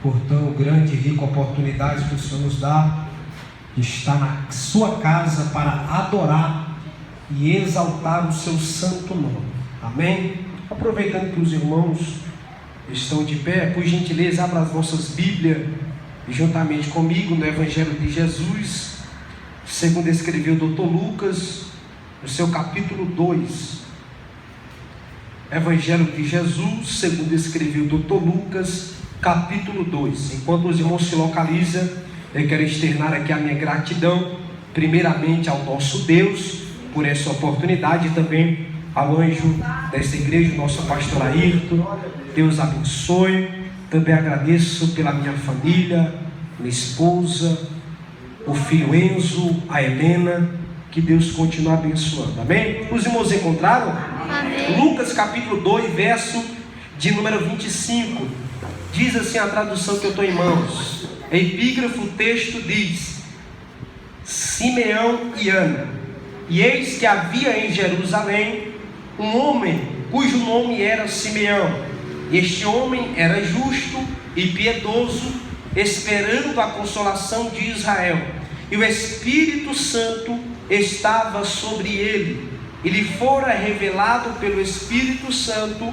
por tão grande e rica oportunidade que o Senhor nos dá de estar na sua casa para adorar e exaltar o seu santo nome. Amém? Aproveitando que os irmãos estão de pé, por gentileza, abra as vossas Bíblias juntamente comigo no Evangelho de Jesus, segundo escreveu o Dr. Lucas, no seu capítulo 2. Evangelho de Jesus, segundo escreveu o Dr. Lucas, capítulo 2. Enquanto os irmãos se localizam, eu quero externar aqui a minha gratidão, primeiramente ao nosso Deus, por essa oportunidade, e também ao anjo dessa igreja, nosso pastor Ayrton. Deus abençoe. Também agradeço pela minha família, minha esposa, o filho Enzo, a Helena. Que Deus continue abençoando. Amém? Os irmãos encontraram? Amém. Lucas capítulo 2, verso de número 25. Diz assim a tradução que eu estou em mãos. Epígrafo, o texto diz: Simeão e Ana. E eis que havia em Jerusalém um homem cujo nome era Simeão. Este homem era justo e piedoso, esperando a consolação de Israel. E o Espírito Santo estava sobre ele. E lhe fora revelado pelo Espírito Santo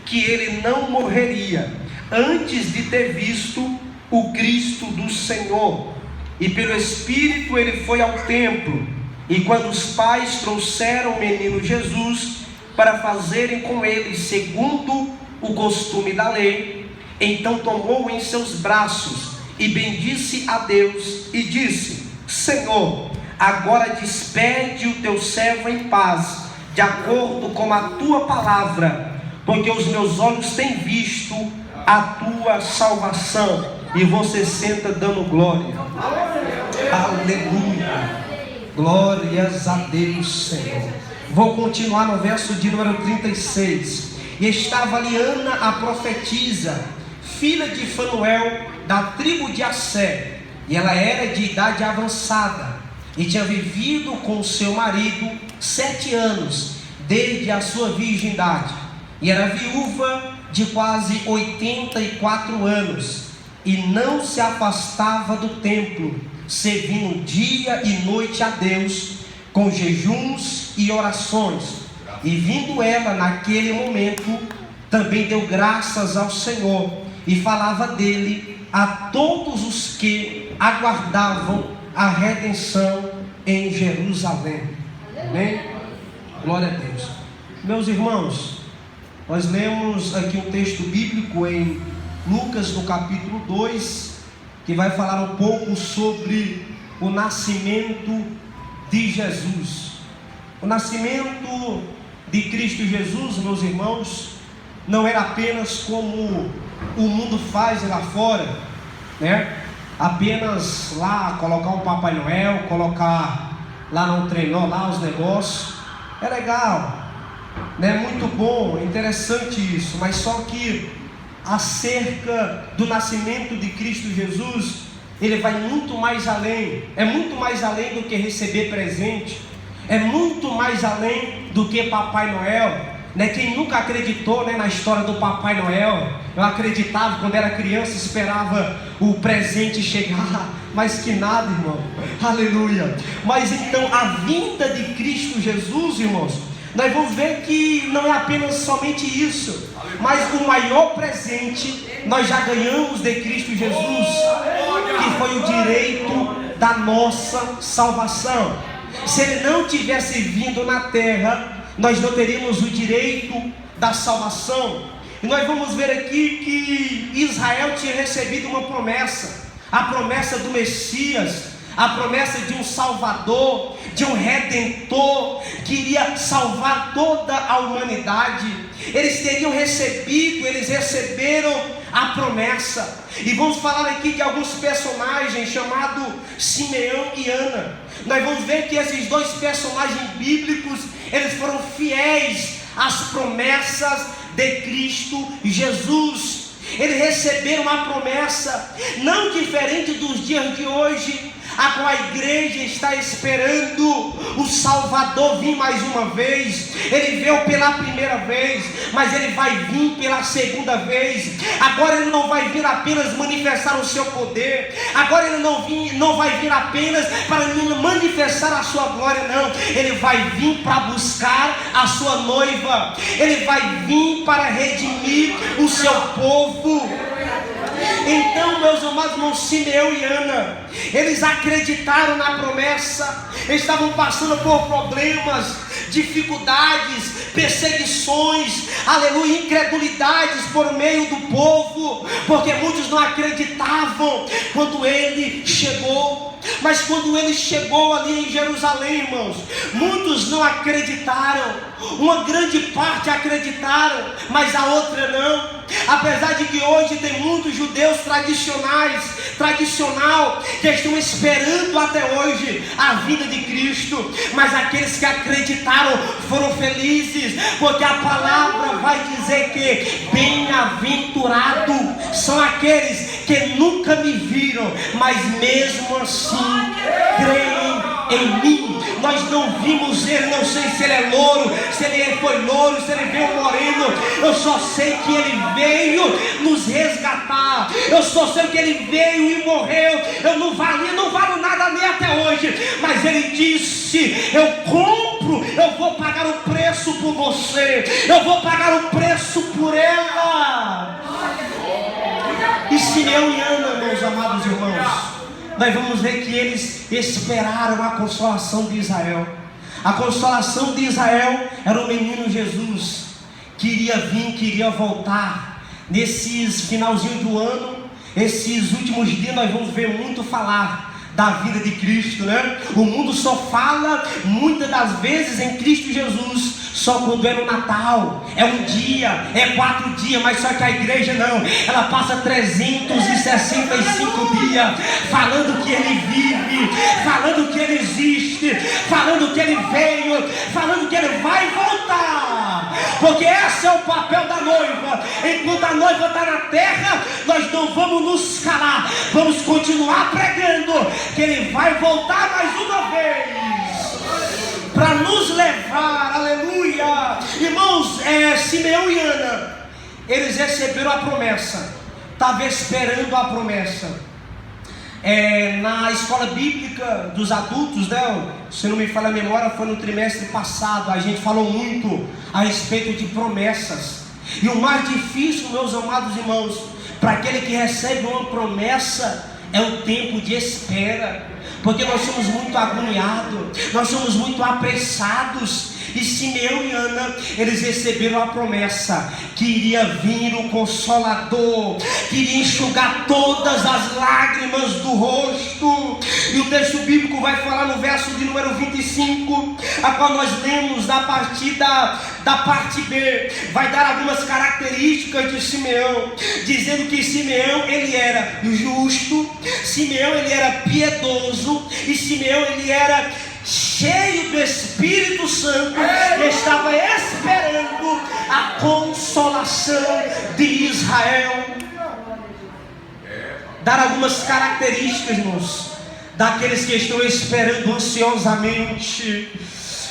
que ele não morreria antes de ter visto o Cristo do Senhor. E pelo Espírito ele foi ao templo. E quando os pais trouxeram o menino Jesus para fazerem com ele segundo o costume da lei, então tomou-o em seus braços e bendisse a Deus e disse: Senhor, agora despede o teu servo em paz, de acordo com a tua palavra, porque os meus olhos têm visto a tua salvação. E você senta dando glória. Aleluia. Glórias a Deus, Senhor. Vou continuar no verso de número 36. E estava ali Ana, a profetisa, filha de Fanuel, da tribo de Assé. E ela era de idade avançada e tinha vivido com seu marido 7 anos, desde a sua virgindade. E era viúva de quase 84 anos, e não se afastava do templo, servindo dia e noite a Deus, com jejuns e orações. E vindo ela naquele momento, também deu graças ao Senhor, e falava dele a todos os que aguardavam a redenção em Jerusalém. Amém? Glória a Deus. Meus irmãos, nós lemos aqui um texto bíblico em Lucas, no capítulo 2, que vai falar um pouco sobre o nascimento de Jesus. O nascimento de Cristo Jesus, meus irmãos, não era apenas como o mundo faz lá fora, né? Apenas lá colocar um Papai Noel, colocar lá no trenó, lá os negócios. É legal, né? Muito bom, é interessante isso, mas só que acerca do nascimento de Cristo Jesus, ele vai muito mais além. É muito mais além do que receber presente, é muito mais além do que Papai Noel, né? Quem nunca acreditou, né, na história do Papai Noel? Eu acreditava quando era criança, esperava o presente chegar, mas que nada, irmão. Aleluia. Mas então a vinda de Cristo Jesus, irmãos, nós vamos ver que não é apenas somente isso, mas o maior presente nós já ganhamos de Cristo Jesus, que foi o direito da nossa salvação. Se ele não tivesse vindo na terra, nós não teríamos o direito da salvação. E nós vamos ver aqui que Israel tinha recebido uma promessa, a promessa do Messias, a promessa de um Salvador, de um Redentor, que iria salvar toda a humanidade. Eles teriam recebido, eles receberam a promessa. E vamos falar aqui de alguns personagens chamados Simeão e Ana. Nós vamos ver que esses dois personagens bíblicos, eles foram fiéis às promessas de Cristo Jesus. Eles receberam uma promessa, não diferente dos dias de hoje. a qual a igreja está esperando o Salvador vir mais uma vez. Ele veio pela primeira vez, mas ele vai vir pela segunda vez. Agora ele não vai vir apenas manifestar o seu poder, agora ele não vai vir apenas para manifestar a sua glória, não. Ele vai vir para buscar a sua noiva, ele vai vir para redimir o seu povo. Então, meus amados irmãos, Simeão e Ana, eles acreditaram na promessa, estavam passando por problemas, dificuldades, perseguições, aleluia, incredulidades por meio do povo, porque muitos não acreditavam quando ele chegou. Mas quando ele chegou ali em Jerusalém, irmãos, muitos não acreditaram. Uma grande parte acreditaram, mas a outra não. Apesar de que hoje tem muitos judeus tradicional, que estão esperando até hoje a vinda de Cristo, mas aqueles que acreditaram foram felizes, porque a palavra vai dizer que bem-aventurados são aqueles que nunca me viram, mas mesmo assim creem em mim. Nós não vimos ele, não sei se ele é louro, se ele foi louro, se ele veio moreno. Eu só sei que ele veio nos resgatar. Eu só sei que ele veio e morreu. Eu não valo nada nem até hoje, mas ele disse: eu compro, eu vou pagar o preço por você, eu vou pagar o preço por ela. E Simeão e Ana, meus amados irmãos, nós vamos ver que eles esperaram a consolação de Israel. A consolação de Israel era o menino Jesus, que iria vir, que iria voltar. Nesses finalzinho do ano, esses últimos dias, nós vamos ver muito falar da vida de Cristo, né? O mundo só fala muitas das vezes em Cristo Jesus só quando é no Natal, é um dia, é 4 dias, mas só que a igreja não, ela passa 365 dias falando que ele vive, falando que ele existe, falando que ele veio, falando que ele vai voltar, porque esse é o papel da noiva. Enquanto a noiva está na terra, nós não vamos nos calar, vamos continuar pregando que ele vai voltar mais uma vez para nos levar, aleluia. Irmãos, Simeão e Ana, eles receberam a promessa, estavam esperando a promessa. Na escola bíblica dos adultos, né, se não me falha a memória, foi no trimestre passado, a gente falou muito a respeito de promessas. E o mais difícil, meus amados irmãos, para aquele que recebe uma promessa, é o tempo de espera, porque nós somos muito agoniados, nós somos muito apressados. E Simeão e Ana, eles receberam a promessa que iria vir o Consolador, que iria enxugar todas as lágrimas do rosto. E o texto bíblico vai falar no verso de número 25, a qual nós lemos da partida da parte B, vai dar algumas características de Simeão, dizendo que Simeão ele era justo, Simeão ele era piedoso, e Simeão ele era cheio do Espírito Santo, e estava esperando a consolação de Israel. Dar algumas características, irmãos, daqueles que estão esperando ansiosamente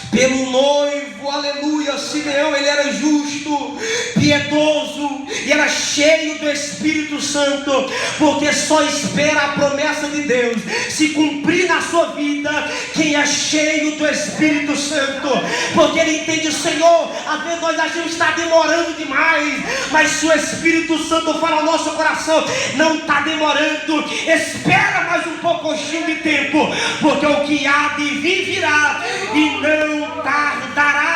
pelo noivo, aleluia. Simeão, ele era justo, piedoso, e era cheio do Espírito Santo, porque só espera a promessa de Deus se cumprir na sua vida quem é cheio do Espírito Santo, porque ele entende: Senhor, às vezes nós achamos que está demorando demais, mas se o Espírito Santo fala ao nosso coração: não está demorando, espera mais um pouquinho de tempo, porque o que há de vir virá e não tardará.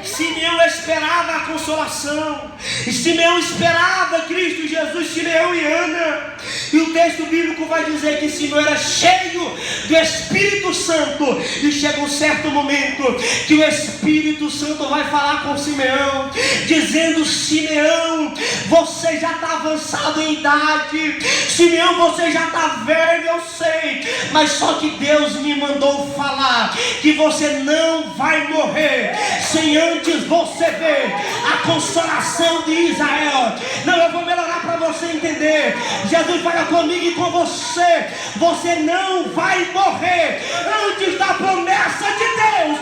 Simeão esperava a consolação, e Simeão esperava Cristo Jesus, Simeão e Ana. E o texto bíblico vai dizer que Simeão era cheio do Espírito Santo, e chega um certo momento que o Espírito Santo vai falar com Simeão, dizendo: Simeão, você já está avançado em idade, Simeão, você já está velho, eu sei, mas só que Deus me mandou falar que você não vai morrer sem antes você ver a consolação de Israel. Não, eu vou melhorar para você entender. Jesus fala comigo e com você: você não vai morrer antes da promessa de Deus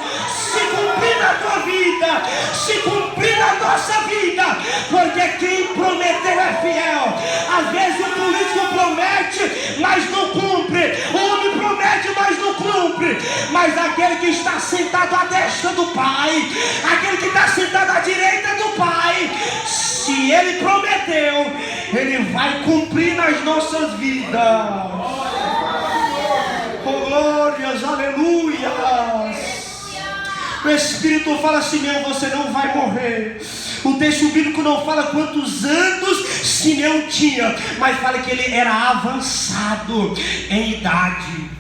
se cumprir na tua vida, se cumprir na nossa vida, porque quem prometeu é fiel. Às vezes o político promete, mas não cumpre, o homem promete, mas não cumpre, mas aquele que está sentado à destra do Pai, aquele que está sentado à direita do Pai, se Ele prometeu, Ele vai cumprir nas nossas vidas. Oh, glórias, aleluias. O Espírito fala assim: Simeão, você não vai morrer. O texto bíblico não fala quantos anos Simeão tinha, mas fala que ele era avançado em idade.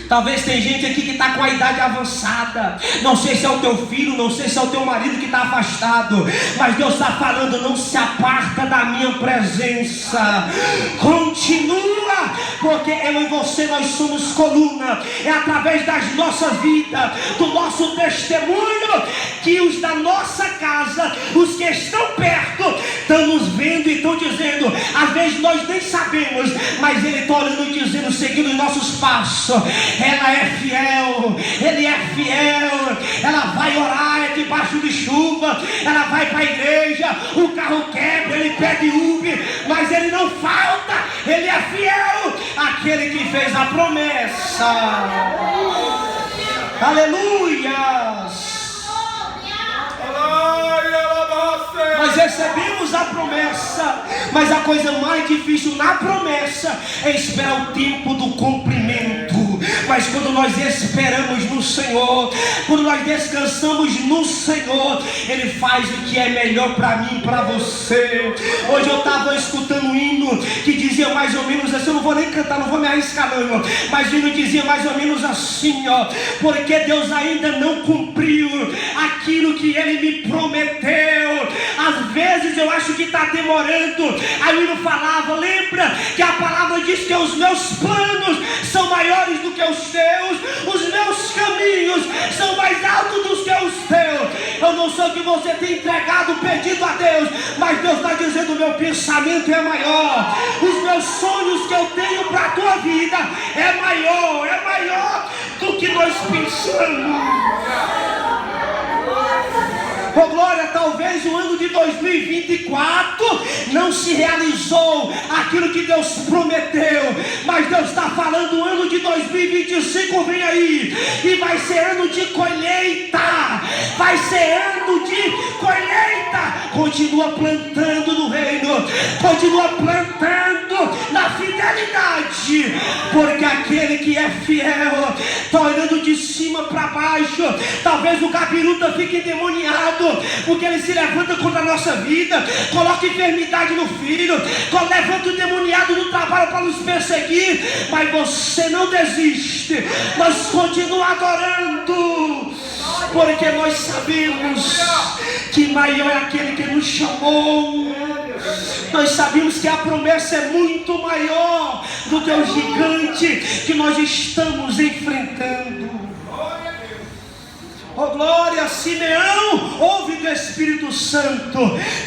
Talvez tem gente aqui que está com a idade avançada. Não sei se é o teu filho, não sei se é o teu marido que está afastado, mas Deus está falando: não se aparta da minha presença, continua, porque eu e você, nós somos coluna. É através das nossas vidas, do nosso testemunho, que os da nossa casa, os que estão perto, estão nos vendo e estão dizendo. Às vezes nós nem sabemos, mas Ele está olhando e dizendo, seguindo os nossos passos: ela é fiel, ele é fiel, ela vai orar debaixo de chuva, ela vai para a igreja, o carro quebra, ele pede Uber, mas ele não falta, ele é fiel, aquele que fez a promessa. Aleluia! Nós recebemos a promessa, mas a coisa mais difícil na promessa é esperar o tempo do cumprimento. Mas quando nós esperamos no Senhor, quando nós descansamos no Senhor, Ele faz o que é melhor para mim e para você. Hoje eu estava escutando um hino que dizia mais ou menos assim, eu não vou nem cantar, não vou me arriscar não, mas o hino dizia mais ou menos assim, ó: porque Deus ainda não cumpriu aquilo que Ele me prometeu. Às vezes eu acho que está demorando. Aí o hino falava, lembra que a palavra diz que os meus planos são maiores do que os teus, os meus caminhos são mais altos do que os teus. Eu não sei o que você tem entregado, pedido a Deus, mas Deus está dizendo: o meu pensamento é maior, os meus sonhos que eu tenho para a tua vida é maior do que nós pensamos. Oh glória, talvez o ano de 2024 não se realizou aquilo que Deus prometeu, mas Deus está falando: o ano de 2025 vem aí, e vai ser ano de colheita, vai ser ano de colheita. Continua plantando no reino, continua plantando na fidelidade, porque aquele que é fiel está olhando de cima para baixo. Talvez o gabiruta fique endemoniado, porque ele se levanta contra a nossa vida, coloca enfermidade no filho, levanta o demoniado no trabalho para nos perseguir, mas você não desiste, nós continuamos adorando, porque nós sabemos que maior é aquele que nos chamou. Nós sabemos que a promessa é muito maior do que o gigante que nós estamos enfrentando. Oh glória, Simeão, ouve do Espírito Santo.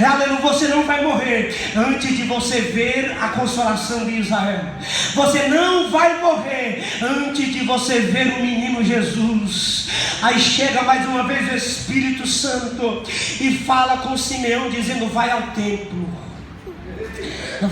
Aleluia, você não vai morrer antes de você ver a consolação de Israel. Você não vai morrer antes de você ver o menino Jesus. Aí chega mais uma vez o Espírito Santo e fala com Simeão dizendo: vai ao templo.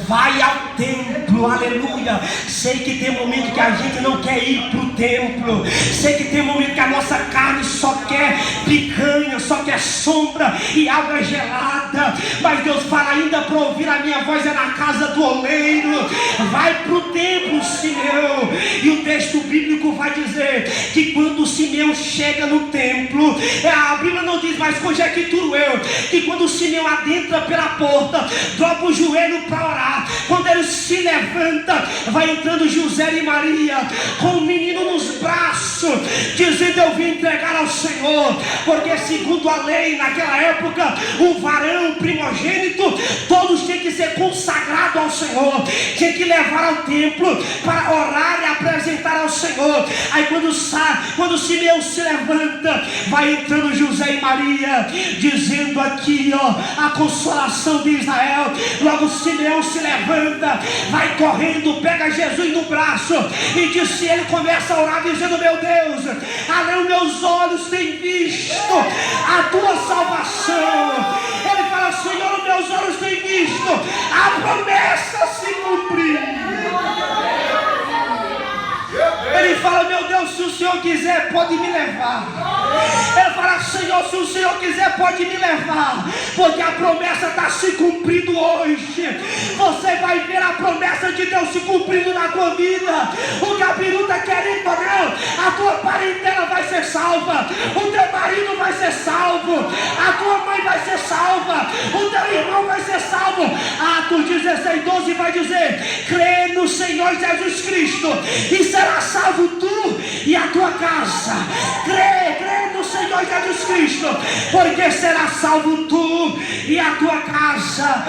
Vai ao templo, aleluia. Sei que tem momento que a gente não quer ir para o templo. Sei que tem momento que a nossa carne só quer picanha, só quer sombra e água gelada. Mas Deus fala: ainda para ouvir a minha voz é na casa do oleiro. Vai para o templo, Simeão. E o texto bíblico vai dizer que quando Simeão chega no templo, a Bíblia não diz, mas conjecturo eu, que quando Simeão adentra pela porta, dobra o joelho para orar. Quando ele se levanta, vai entrando José e Maria com o menino nos braços, dizendo: eu vim entregar ao Senhor. Porque segundo a lei naquela época, o varão primogênito, todos tinham que ser consagrados ao Senhor. Senhor, tinha que levar ao templo para orar e apresentar ao Senhor. Aí quando Simeão se levanta, vai entrando José e Maria, dizendo aqui, a consolação de Israel. Logo Simeão se levanta, vai correndo, pega Jesus no braço, e disse, ele começa a orar dizendo, meu Deus, além meus olhos têm visto a tua salvação. Ele fala, Senhor, meus olhos têm visto a promessa se cumprir. Ele fala, meu Deus, se o Senhor quiser, pode me levar. Ele fala, Senhor, se o Senhor quiser, pode me levar, porque a promessa está se cumprindo hoje. Você vai ver a promessa de Deus se cumprindo na tua vida. O Gabiru está querendo ou não, a tua parentela vai ser salva, o teu marido vai ser salvo, a tua mãe vai ser salva, o teu irmão vai ser salvo. Atos 16:12 vai dizer, crê no Senhor Jesus Cristo e será salvo tu e a tua casa. Crê no Senhor Jesus Cristo, porque será salvo tu e a tua casa.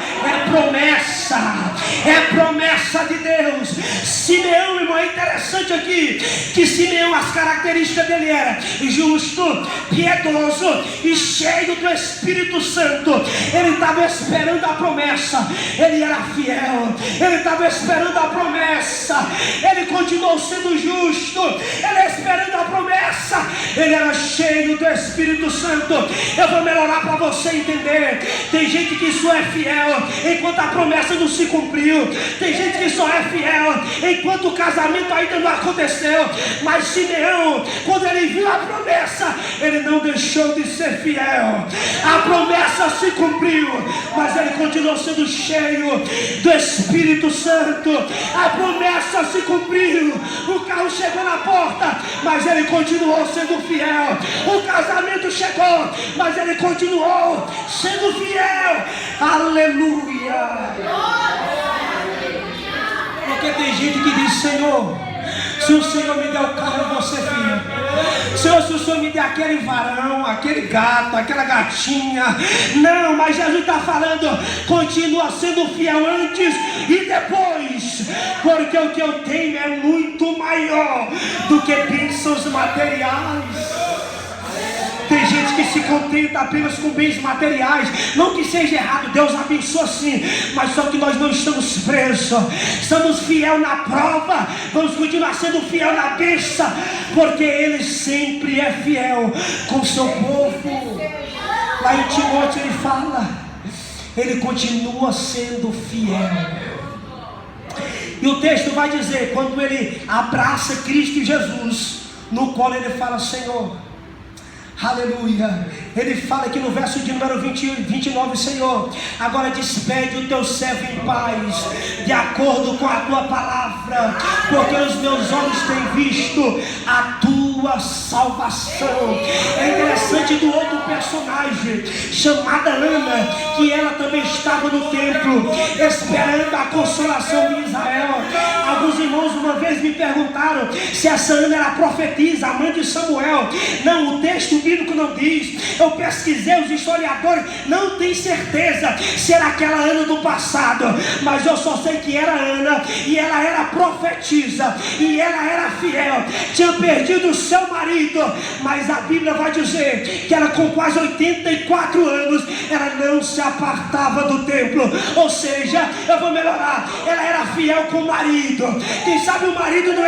É promessa de Deus. Simeão, irmão, é interessante aqui que Simeão, as características dele era justo, piedoso e cheio do Espírito Santo. Ele estava esperando a promessa, ele era fiel, ele estava esperando a promessa, ele continuou sendo justo, ele esperando a promessa, ele era cheio do Espírito Santo. Eu vou melhorar para você entender. Tem gente que só é fiel enquanto a promessa não se cumpriu. Tem gente que só é fiel enquanto o casamento ainda não aconteceu. Mas Simeão, quando ele viu a promessa, ele não deixou de ser fiel. A promessa se cumpriu, mas ele continuou sendo cheio do Espírito Santo. A promessa se cumpriu, o carro chegou na porta, mas ele continuou sendo fiel. O casamento chegou, mas ele continuou sendo fiel. Aleluia. Porque tem gente que diz, Senhor, se o Senhor me der o carro, eu vou ser fiel. Senhor, se o Senhor me der aquele varão, aquele gato, aquela gatinha. Não, mas Jesus está falando, continua sendo fiel antes e depois, porque o que eu tenho é muito maior do que bênçãos materiais. Tem gente que se contenta apenas com bens materiais. Não que seja errado, Deus abençoa sim, mas só que nós não estamos presos. Somos fiel na prova, vamos continuar sendo fiel na bênção, porque Ele sempre é fiel com o seu povo. Lá em Timóteo ele fala, ele continua sendo fiel. E o texto vai dizer, quando ele abraça Cristo Jesus, no qual ele fala, Senhor, aleluia. Ele fala aqui no verso de número 29, Senhor, agora despede o teu servo em paz, de acordo com a tua palavra, porque os meus olhos têm visto a tua salvação. É interessante do outro personagem, chamada Ana, que ela também estava no templo, esperando a consolação de Israel. Alguns irmãos uma vez me perguntaram se essa Ana era profetisa, a mãe de Samuel. Não, o texto bíblico não diz. Eu pesquisei, os historiadores não têm certeza se era aquela Ana do passado, mas eu só sei que era Ana, e ela era profetisa, e ela era fiel. Tinha perdido o seu marido, mas a Bíblia vai dizer que ela, com quase 84 anos, ela não se apartava do templo. Ou seja, eu vou melhorar, ela era fiel com o marido. Quem sabe o marido não